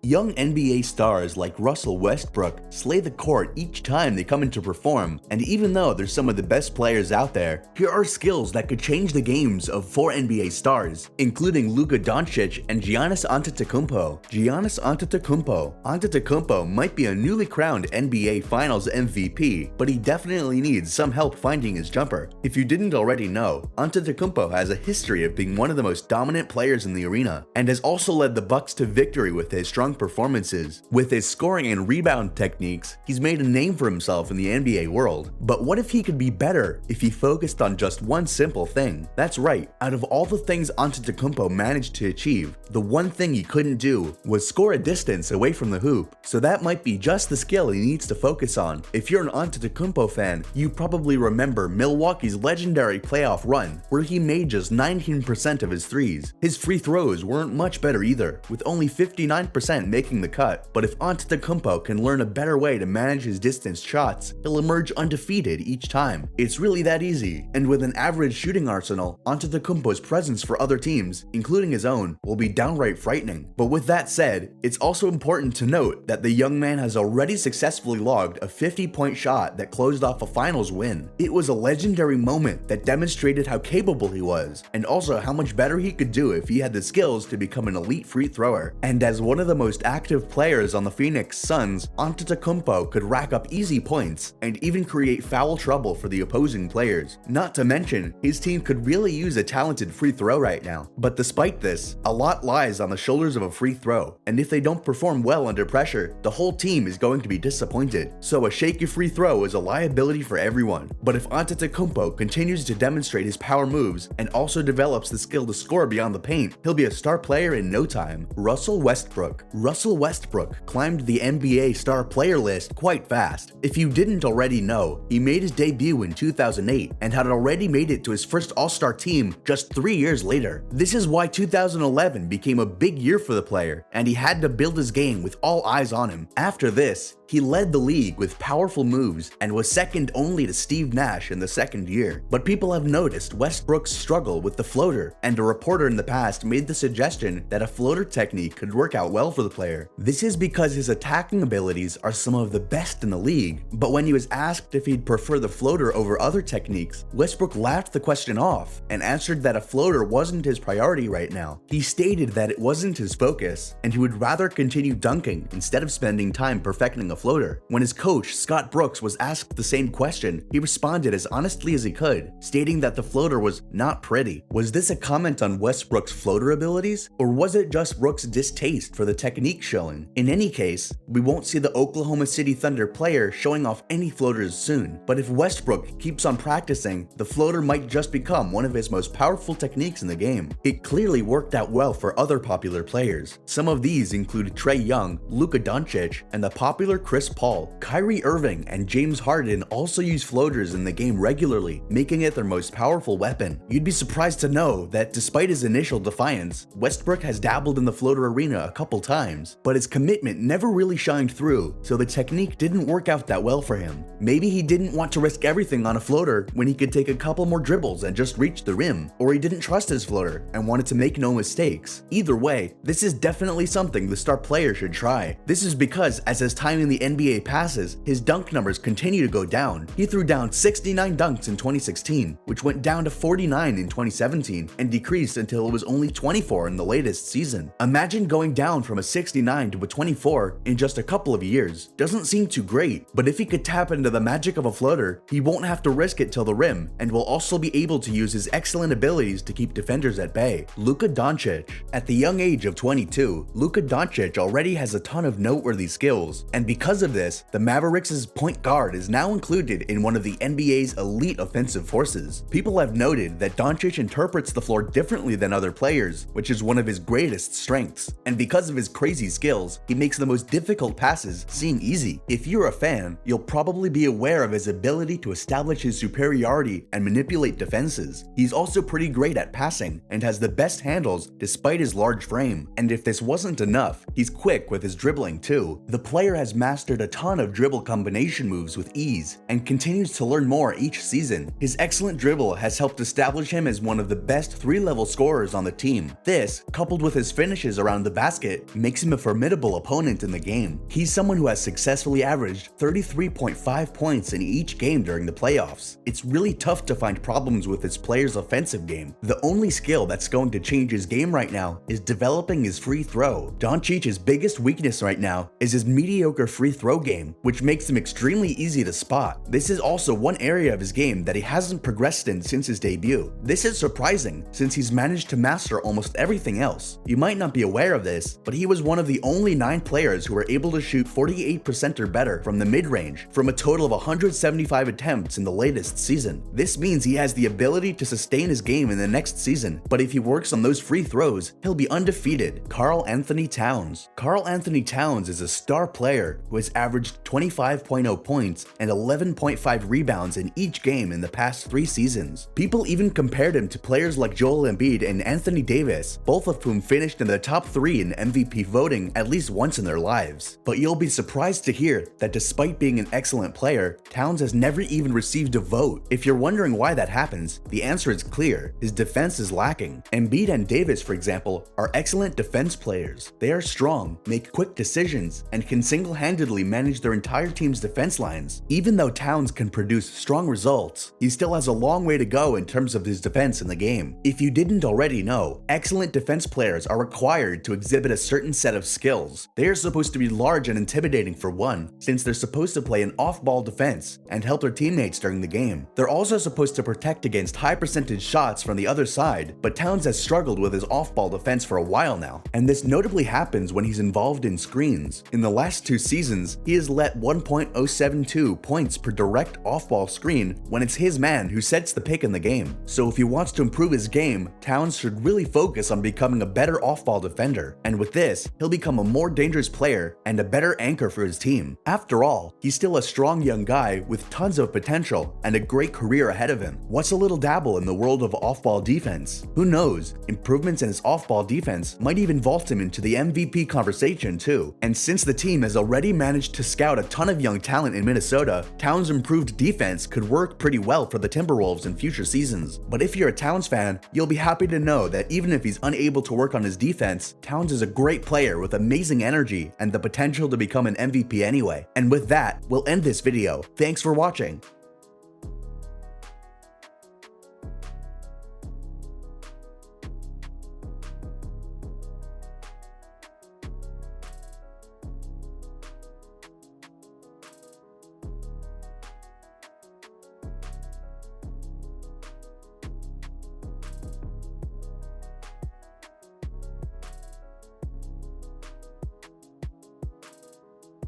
Young NBA stars like Russell Westbrook slay the court each time they come in to perform, and even though they're some of the best players out there, here are skills that could change the games of 4 NBA stars, including Luka Doncic and Giannis Antetokounmpo. Giannis Antetokounmpo might be a newly crowned NBA Finals MVP, but he definitely needs some help finding his jumper. If you didn't already know, Antetokounmpo has a history of being one of the most dominant players in the arena, and has also led the Bucks to victory with his strong performances. With his scoring and rebound techniques, he's made a name for himself in the NBA world. But what if he could be better if he focused on just one simple thing? That's right, out of all the things Antetokounmpo managed to achieve, the one thing he couldn't do was score a distance away from the hoop. So that might be just the skill he needs to focus on. If you're an Antetokounmpo fan, you probably remember Milwaukee's legendary playoff run, where he made just 19% of his threes. His free throws weren't much better either, with only 59% making the cut. But if Antetokounmpo can learn a better way to manage his distance shots, he'll emerge undefeated each time. It's really that easy, and with an average shooting arsenal, Antetokounmpo's presence for other teams, including his own, will be downright frightening. But with that said, it's also important to note that the young man has already successfully logged a 50-point shot that closed off a finals win. It was a legendary moment that demonstrated how capable he was, and also how much better he could do if he had the skills to become an elite free thrower. And as one of the most active players on the Phoenix Suns, Antetokounmpo could rack up easy points and even create foul trouble for the opposing players. Not to mention, his team could really use a talented free throw right now. But despite this, a lot lies on the shoulders of a free throw, and if they don't perform well under pressure, the whole team is going to be disappointed. So a shaky free throw is a liability for everyone. But if Antetokounmpo continues to demonstrate his power moves and also develops the skill to score beyond the paint, he'll be a star player in no time. Russell Westbrook climbed the NBA star player list quite fast. If you didn't already know, he made his debut in 2008 and had already made it to his first All-Star team just 3 years later. This is why 2011 became a big year for the player, and he had to build his game with all eyes on him. After this, he led the league with powerful moves and was second only to Steve Nash in the second year. But people have noticed Westbrook's struggle with the floater, and a reporter in the past made the suggestion that a floater technique could work out well for the player. This is because his attacking abilities are some of the best in the league. But when he was asked if he'd prefer the floater over other techniques, Westbrook laughed the question off and answered that a floater wasn't his priority right now. He stated that it wasn't his focus, and he would rather continue dunking instead of spending time perfecting a floater. When his coach, Scott Brooks, was asked the same question, he responded as honestly as he could, stating that the floater was not pretty. Was this a comment on Westbrook's floater abilities, or was it just Brooks' distaste for the technique showing? In any case, we won't see the Oklahoma City Thunder player showing off any floaters soon, but if Westbrook keeps on practicing, the floater might just become one of his most powerful techniques in the game. It clearly worked out well for other popular players. Some of these include Trae Young, Luka Doncic, and the popular Chris Paul. Kyrie Irving and James Harden also use floaters in the game regularly, making it their most powerful weapon. You'd be surprised to know that despite his initial defiance, Westbrook has dabbled in the floater arena a couple times, but his commitment never really shined through, so the technique didn't work out that well for him. Maybe he didn't want to risk everything on a floater when he could take a couple more dribbles and just reach the rim, or he didn't trust his floater and wanted to make no mistakes. Either way, this is definitely something the star player should try. This is because as his time in the NBA passes, his dunk numbers continue to go down. He threw down 69 dunks in 2016, which went down to 49 in 2017, and decreased until it was only 24 in the latest season. Imagine going down from a 69 to a 24 in just a couple of years. Doesn't seem too great, but if he could tap into the magic of a floater, he won't have to risk it till the rim, and will also be able to use his excellent abilities to keep defenders at bay. Luka Doncic. At the young age of 22, Luka Doncic already has a ton of noteworthy skills, and because of this, the Mavericks' point guard is now included in one of the NBA's elite offensive forces. People have noted that Doncic interprets the floor differently than other players, which is one of his greatest strengths, and because of his crazy skills, he makes the most difficult passes seem easy. If you're a fan, you'll probably be aware of his ability to establish his superiority and manipulate defenses. He's also pretty great at passing and has the best handles despite his large frame. And if this wasn't enough, he's quick with his dribbling too. The player has mastered a ton of dribble combination moves with ease and continues to learn more each season. His excellent dribble has helped establish him as one of the best 3-level scorers on the team. This, coupled with his finishes around the basket, makes makes him a formidable opponent in the game. He's someone who has successfully averaged 33.5 points in each game during the playoffs. It's really tough to find problems with this player's offensive game. The only skill that's going to change his game right now is developing his free throw. Doncic's biggest weakness right now is his mediocre free throw game, which makes him extremely easy to spot. This is also one area of his game that he hasn't progressed in since his debut. This is surprising since he's managed to master almost everything else. You might not be aware of this, but he was one of the only 9 players who were able to shoot 48% or better from the mid-range from a total of 175 attempts in the latest season. This means he has the ability to sustain his game in the next season, but if he works on those free throws, he'll be undefeated. Karl-Anthony Towns. Karl-Anthony Towns is a star player who has averaged 25.0 points and 11.5 rebounds in each game in the past 3 seasons. People even compared him to players like Joel Embiid and Anthony Davis, both of whom finished in the top 3 in MVP voting at least once in their lives. But you'll be surprised to hear that despite being an excellent player, Towns has never even received a vote. If you're wondering why that happens, the answer is clear. His defense is lacking. Embiid and Davis, for example, are excellent defense players. They are strong, make quick decisions, and can single-handedly manage their entire team's defense lines. Even though Towns can produce strong results, he still has a long way to go in terms of his defense in the game. If you didn't already know, excellent defense players are required to exhibit a certain set of skills. They are supposed to be large and intimidating for one, since they're supposed to play an off-ball defense and help their teammates during the game. They're also supposed to protect against high percentage shots from the other side, but Towns has struggled with his off-ball defense for a while now, and this notably happens when he's involved in screens. In the last 2 seasons, he has let 1.072 points per direct off-ball screen when it's his man who sets the pick in the game. So if he wants to improve his game, Towns should really focus on becoming a better off-ball defender, and with this, he'll become a more dangerous player and a better anchor for his team. After all, he's still a strong young guy with tons of potential and a great career ahead of him. What's a little dabble in the world of off-ball defense? Who knows? Improvements in his off-ball defense might even vault him into the MVP conversation too. And since the team has already managed to scout a ton of young talent in Minnesota, Towns' improved defense could work pretty well for the Timberwolves in future seasons. But if you're a Towns fan, you'll be happy to know that even if he's unable to work on his defense, Towns is a great player with amazing energy and the potential to become an MVP anyway. And with that, we'll end this video. Thanks for watching.